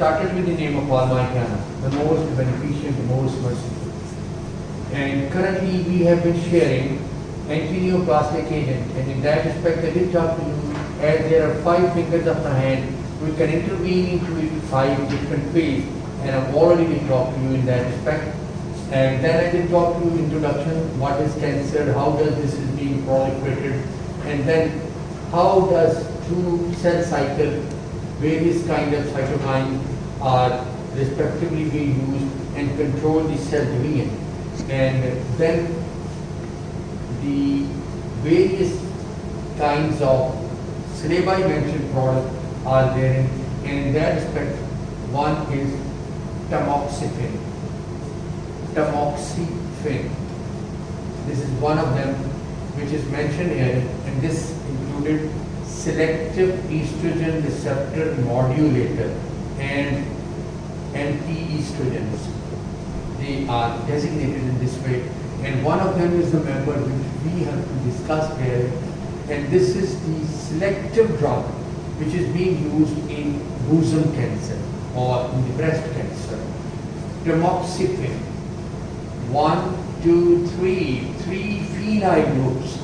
started with the name of Almighty, the most beneficent, the most merciful. And currently we have been sharing antineoplastic agent, and in that respect I did talk to you, as there are 5 fingers of the hand, we can intervene into it 5 different ways, and I've already been talking to you in that respect. And then I did talk to you introduction, what is cancer, how does this is being proliferated, and then how does through cell cycle various kind of cytokines are respectively being used and control the cell division. And then the various kinds of syllabi mentioned products are there, and in that respect one is Tamoxifen. Tamoxifen. This is one of them which is mentioned here, and this included selective estrogen receptor modulator and anti-estrogens. They are designated in this way, and one of them is the member which we have to discuss here, and this is the selective drug which is being used in bosom cancer or in the breast cancer. Tamoxifen. 1, 2, 3 phenyl groups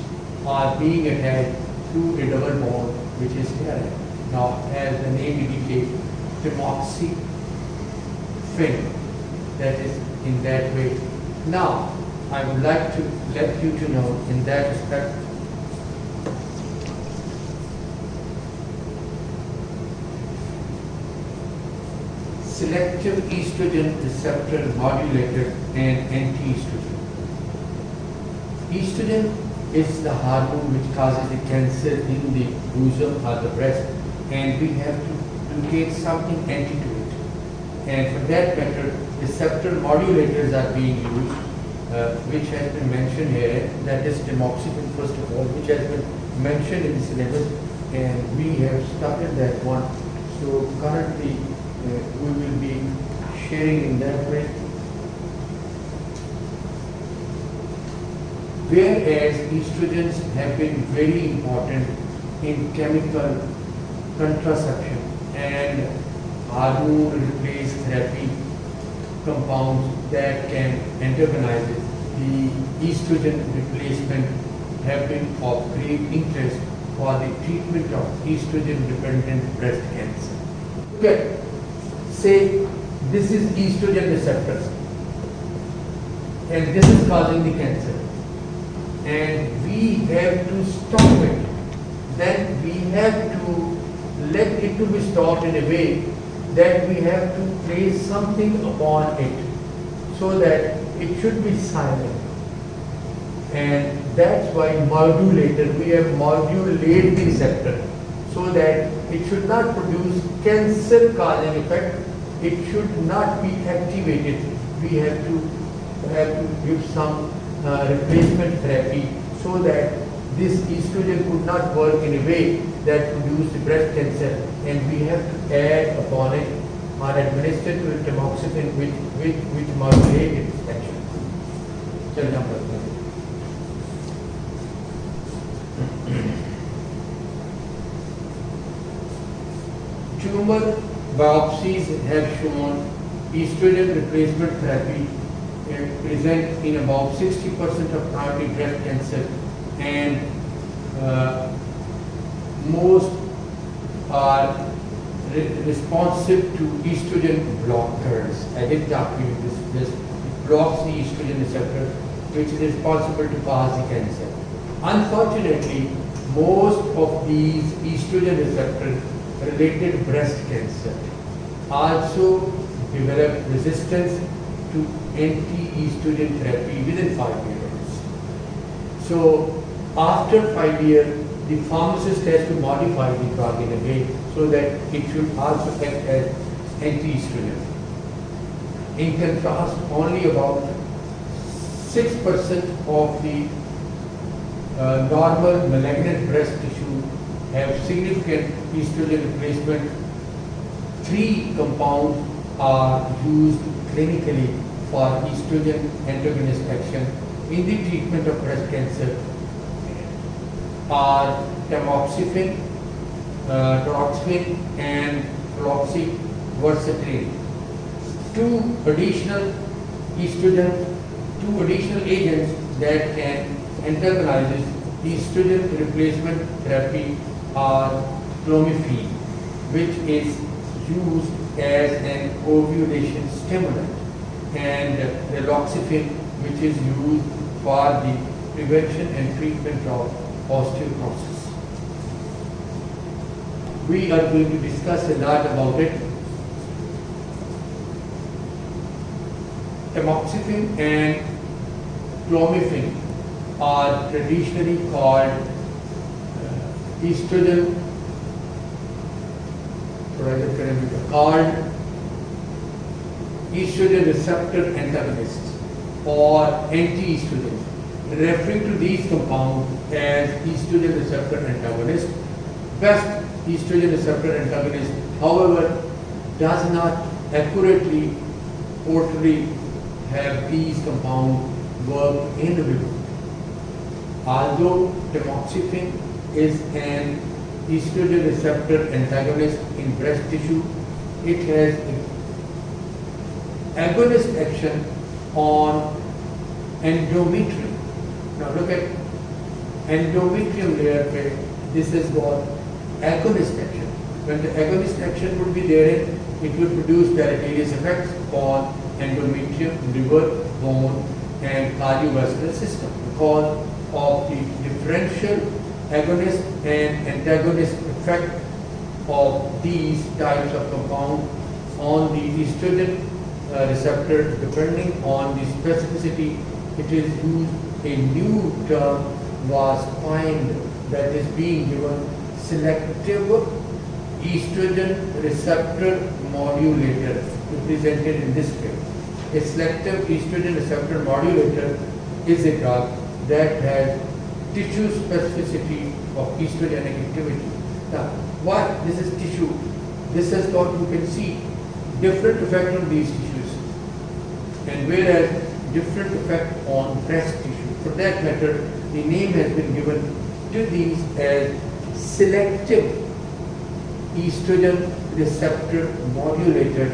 are being attached to a double bond which is here. Now, as the name indicates, Tamoxifen, that is in that way. Now, I would like to let you to know in that respect, selective estrogen receptor modulator and anti-estrogen. Estrogen is the hormone which causes the cancer in the bosom or the breast, and we have to locate something anti to it. And for that matter, receptor modulators are being used, which has been mentioned here. That is tamoxifen, first of all, which has been mentioned in the syllabus, and we have started that one. So currently we will be sharing in that way. Whereas estrogens have been very important in chemical contraception and hormone replace therapy compounds that can antagonize it, the estrogen replacement have been of great interest for the treatment of estrogen dependent breast cancer. Okay. Say this is estrogen receptor and this is causing the cancer, and we have to stop it. Then we have to let it to be stopped in a way that we have to place something upon it so that it should be silent. And that's why modulator, we have modulated the receptor so that it should not produce cancer causing effect. It should not be activated. We have to give some replacement therapy so that this estrogen could not work in a way that produced the breast cancer, and we have to add upon it or administer to it tamoxifen which modulates its action. Chal number. Tumor biopsies have shown estrogen replacement therapy present in about 60% of primary breast cancer, and most are responsive to estrogen blockers. I did talk to you this blocks the estrogen receptor, which is responsible to cause the cancer. Unfortunately, most of these estrogen receptor related breast cancer also develop resistance to anti-estrogen therapy within 5 years. So after 5 years, the pharmacist has to modify the drug in a way so that it should also act as anti-estrogen. In contrast, only about 6% of the normal malignant breast tissue have significant estrogen replacement. 3 compounds are used clinically for estrogen antagonist action in the treatment of breast cancer are tamoxifen, tamoxifen and versatile. Two additional agents that can antagonize estrogen replacement therapy are clomiphene, which is used as an ovulation stimulant, and tamoxifen, which is used for the prevention and treatment of osteoporosis. We are going to discuss a lot about it. Tamoxifen and clomiphene are traditionally called estrogen, estrogen receptor antagonists or anti-estrogens, referring to these compounds as estrogen receptor antagonists. Best estrogen receptor antagonist, however, does not accurately portray have these compounds work individually. Although tamoxifen is an estrogen receptor antagonist in breast tissue, it has agonist action on endometrium. Now look at endometrium layer. This is what agonist action. When the agonist action would be there, it would produce deleterious effects on endometrium, liver, bone, and cardiovascular system because of the differential agonist and antagonist effect of these types of compounds on the estrogen receptor. Depending on the specificity, it is used. A new term was coined that is being given selective estrogen receptor modulator, represented in this way. A selective estrogen receptor modulator is a drug that has tissue specificity of estrogenic activity. Now, what this is tissue? This is what you can see different effect on these tissues, and whereas different effect on breast tissue. For that matter, the name has been given to these as selective estrogen receptor modulator.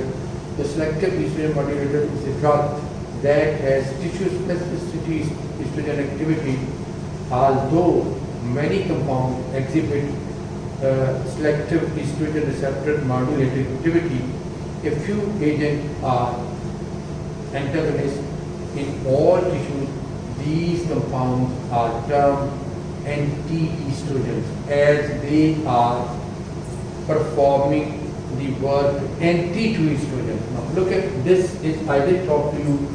The selective estrogen modulator is a drug that has tissue specificity estrogen activity, although many compounds exhibit selective estrogen receptor modulator activity. A few agents are antagonists in all tissues. These compounds are termed anti-estrogens as they are performing the work anti to estrogen. Now look at this. I did talk to you.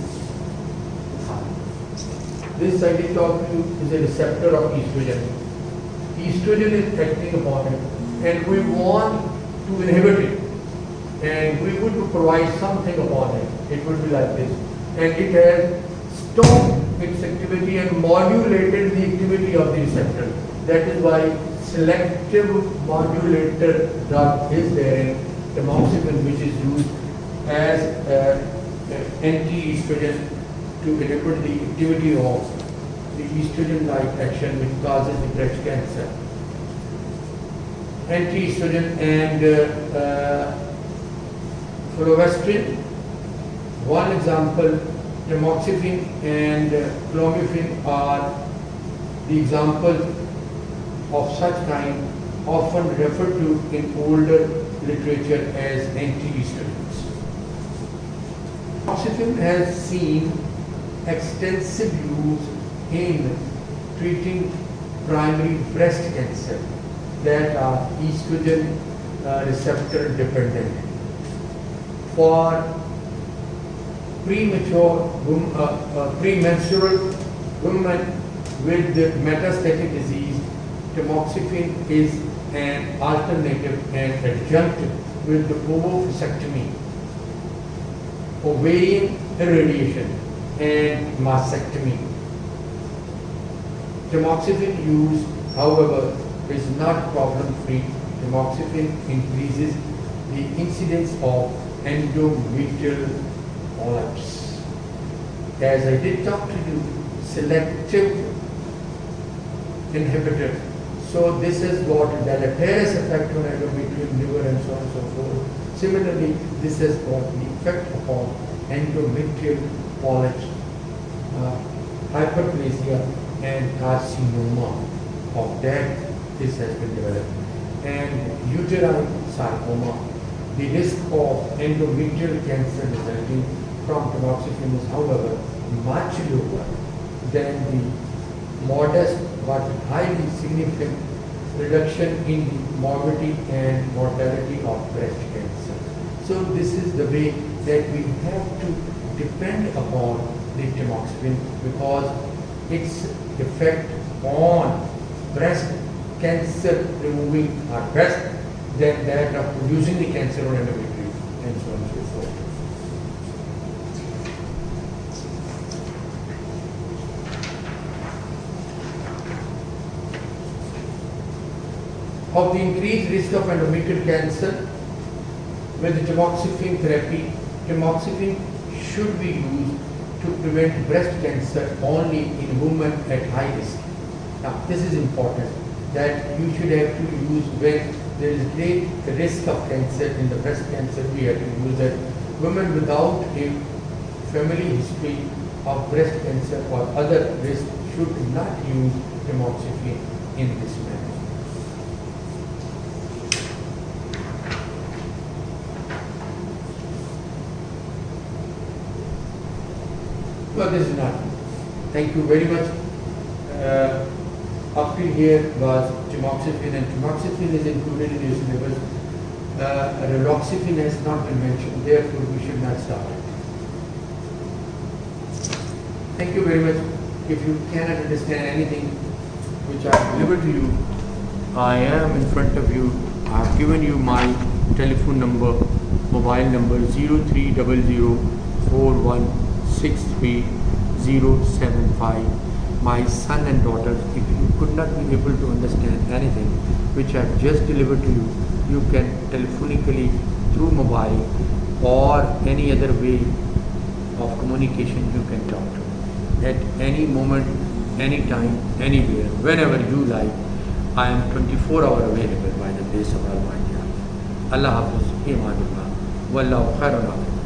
This I did talk to you is a receptor of estrogen. Estrogen is acting upon it, and we want to inhibit it, and we would provide something upon it. It would be like this, and it has stopped its activity and modulated the activity of the receptor. That is why selective modulator drug is there in tamoxifen, which is used as anti-estrogen to inhibit the activity of the estrogen-like action which causes the breast cancer. Anti-estrogen and fulvestrant. One example, tamoxifen and clomiphene are the examples of such kind, often referred to in older literature as anti-estrogens. Tamoxifen has seen extensive use in treating primary breast cancer that are estrogen receptor dependent. For premenstrual women with metastatic disease, tamoxifen is an alternative and adjunctive with the ovophycectomy, ovarian irradiation, and mastectomy. Tamoxifen use, however, is not problem-free. Tamoxifen increases the incidence of endometrial polyps. As I did talk to you, selective inhibitor. So this is what deleterious effect on endometrium, liver, and so on and so forth. Similarly, this has got the effect upon endometrial polyps, hyperplasia, and carcinoma of that this has been developed. And uterine sarcoma, the risk of endometrial cancer resulting from tamoxifen is, however, much lower than the modest but highly significant reduction in the morbidity and mortality of breast cancer. So this is the way that we have to depend upon the tamoxifen, because its effect on breast cancer removing our breast than that of producing the cancer on endometrium and so on and so forth. Of the increased risk of endometrial cancer with the tamoxifen therapy, tamoxifen should be used to prevent breast cancer only in women at high risk. Now, this is important, that you should have to use when there is great risk of cancer in the breast cancer. We have to use that. Women without a family history of breast cancer or other risk should not use tamoxifen in this manner. Well, this is not. Thank you very much. Up till here was tamoxifen, and tamoxifen is included in your syllabus. Raloxifene has not been mentioned, therefore we should not start it. Thank you very much. If you cannot understand anything which I have delivered to you, I am in front of you. I have given you my telephone number, mobile number 0300416375. My son and daughters, if you could not be able to understand anything which I have just delivered to you, you can telephonically through mobile or any other way of communication you can talk to me at any moment, any time, anywhere, whenever you like. I am 24 hours available by the grace of Almighty Allah. Allah Hafiz, Imanullah, Wallahu Khairun.